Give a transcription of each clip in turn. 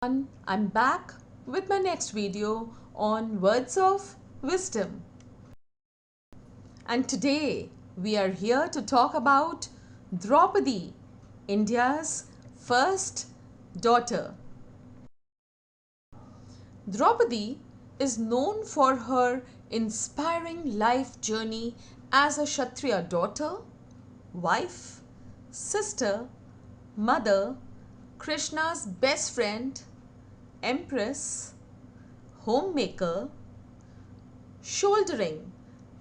I'm back with my next video on words of wisdom. And today we are here to talk about Draupadi, India's first daughter. Draupadi is known for her inspiring life journey as a Kshatriya daughter, wife, sister, mother, Krishna's best friend, empress, homemaker, shouldering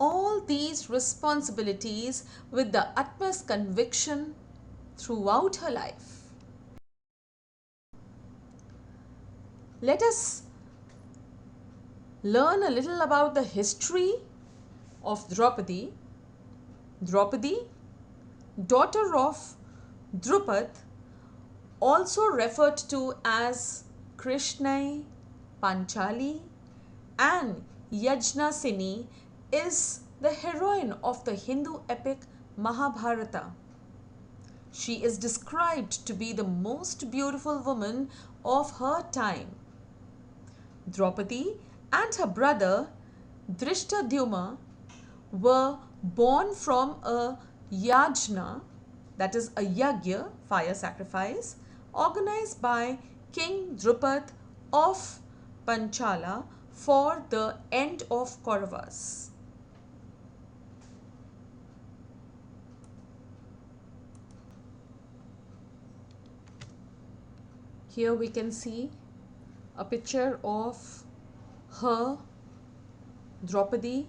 all these responsibilities with the utmost conviction throughout her life. Let us learn a little about the history of Draupadi. Draupadi, daughter of Drupad, also referred to as Krishnai, Panchali, and Yajnasini, is the heroine of the Hindu epic Mahabharata. She is described to be the most beautiful woman of her time. Draupadi and her brother Drishtadyumna were born from a yajna, that is a yagya, fire sacrifice, organized by King Drupad of Panchala for the end of Kauravas. Here we can see a picture of her, Draupadi,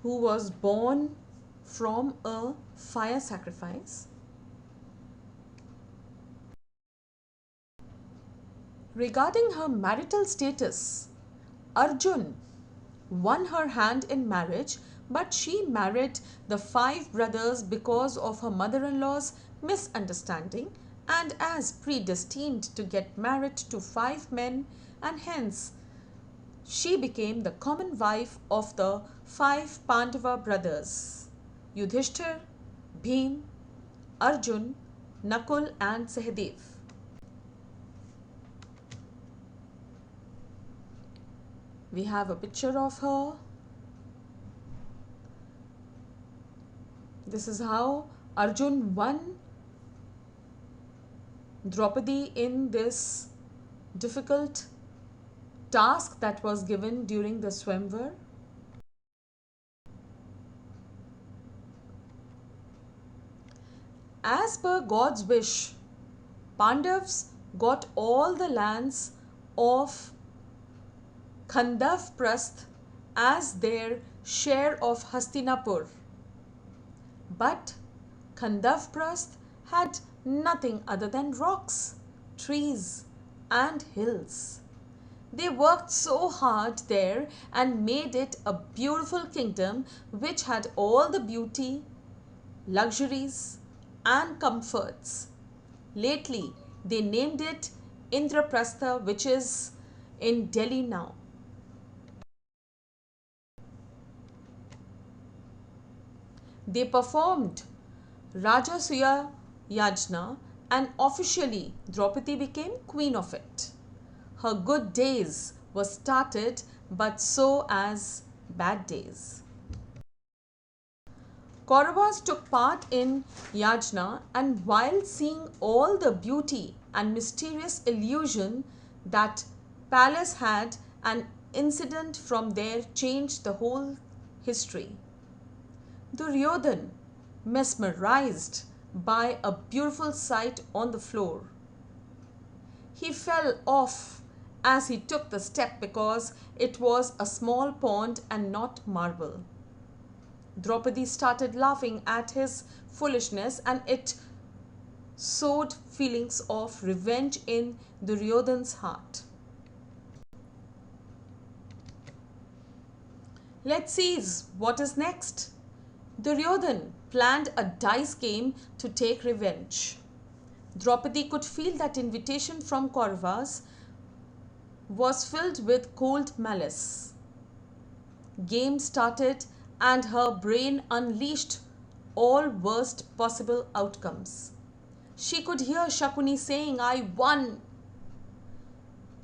who was born from a fire sacrifice. Regarding her marital status, Arjun won her hand in marriage, but she married the five brothers because of her mother-in-law's misunderstanding and as predestined to get married to five men, and hence she became the common wife of the five Pandava brothers: Yudhishthir, Bhim, Arjun, Nakul and Sahadev. We have a picture of her. This is how Arjun won Draupadi in this difficult task that was given during the Swamvar. As per God's wish, Pandavas got all the lands of Khandavprasth as their share of Hastinapur. But Khandavprasth had nothing other than rocks, trees, and hills. They worked so hard there and made it a beautiful kingdom which had all the beauty, luxuries, and comforts. Lately, they named it Indraprastha, which is in Delhi now. They performed Rajasuya Yajna and officially Draupadi became queen of it. Her good days were started, but so as bad days. Kauravas took part in Yajna, and while seeing all the beauty and mysterious illusion that palace had, an incident from there changed the whole history. Duryodhan, mesmerized by a beautiful sight on the floor, he fell off as he took the step because it was a small pond and not marble. Draupadi started laughing at his foolishness, and it sowed feelings of revenge in Duryodhan's heart. Let's see what is next. Duryodhan planned a dice game to take revenge. Draupadi could feel that invitation from Kauravas was filled with cold malice. Game started and her brain unleashed all worst possible outcomes. She could hear Shakuni saying, "I won."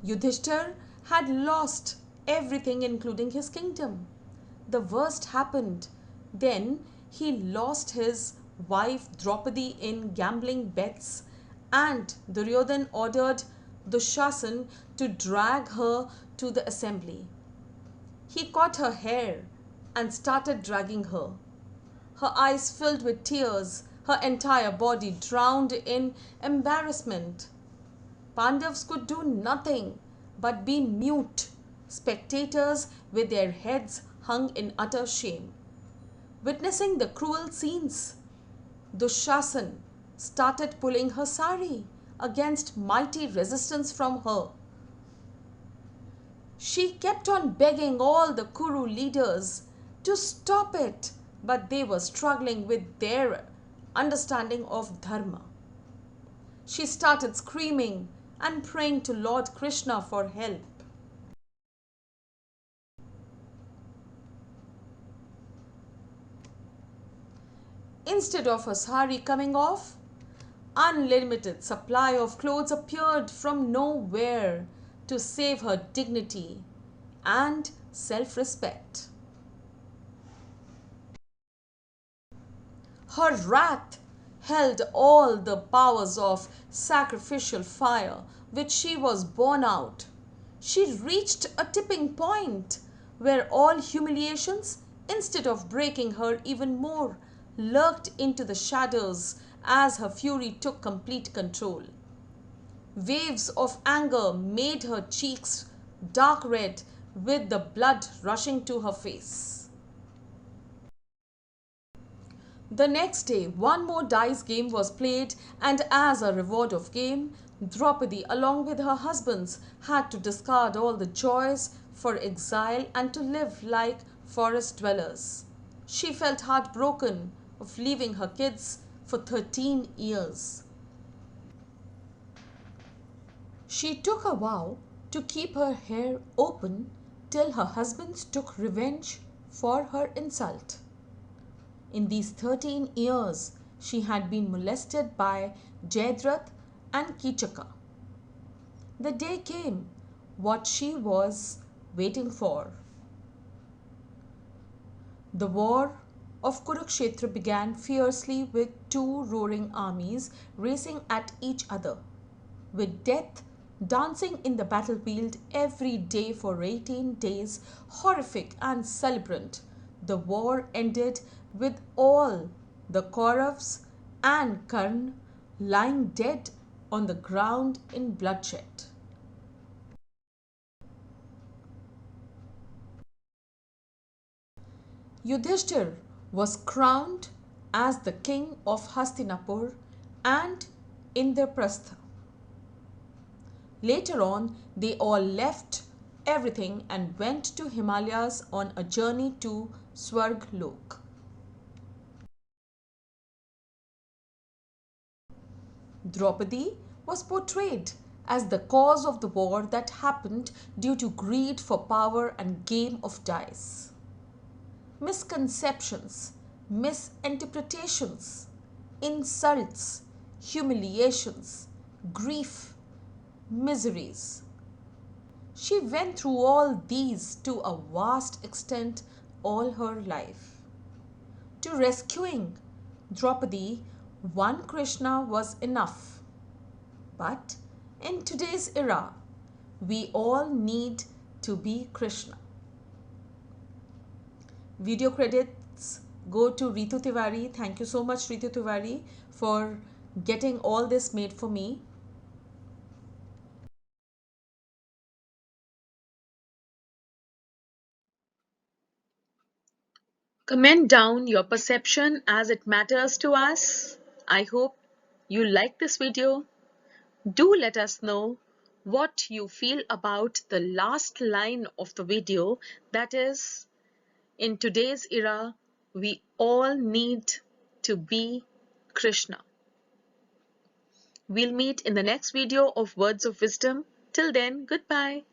Yudhishthir had lost everything, including his kingdom. The worst happened. Then he lost his wife Draupadi in gambling bets, and Duryodhan ordered Dushasan to drag her to the assembly. He caught her hair and started dragging her. Her eyes filled with tears, her entire body drowned in embarrassment. Pandavas could do nothing but be mute spectators with their heads hung in utter shame. Witnessing the cruel scenes, Dushasan started pulling her sari against mighty resistance from her. She kept on begging all the Kuru leaders to stop it, but they were struggling with their understanding of dharma. She started screaming and praying to Lord Krishna for help. Instead of her sari coming off, unlimited supply of clothes appeared from nowhere to save her dignity and self-respect. Her wrath held all the powers of sacrificial fire which she was born out. She reached a tipping point where all humiliations, instead of breaking her even more, lurked into the shadows as her fury took complete control. Waves of anger made her cheeks dark red with the blood rushing to her face. The next day, one more dice game was played, and as a reward of game, Draupadi, along with her husbands, had to discard all the joys for exile and to live like forest dwellers. She felt heartbroken of leaving her kids for 13 years. She took a vow to keep her hair open till her husbands took revenge for her insult. In these 13 years, she had been molested by Jayadratha and Kichaka. The day came, what she was waiting for. The war of Kurukshetra began fiercely with two roaring armies racing at each other, with death dancing in the battlefield every day for 18 days, horrific and celebrant. The war ended with all the Kauravas and Karna lying dead on the ground in bloodshed. Yudhishthir was crowned as the king of Hastinapur and Indraprastha. Later on, they all left everything and went to Himalayas on a journey to Swarglok. Draupadi was portrayed as the cause of the war that happened due to greed for power and game of dice. Misconceptions, misinterpretations, insults, humiliations, grief, miseries. She went through all these to a vast extent all her life. To rescuing Draupadi, one Krishna was enough. But in today's era, we all need to be Krishna. Video credits go to Ritu Tiwari. Thank you so much, Ritu Tiwari, for getting all this made for me. Comment down your perception as it matters to us. I hope you like this video. Do let us know what you feel about the last line of the video, that is, in today's era, we all need to be Krishna. We'll meet in the next video of Words of Wisdom. Till then, goodbye.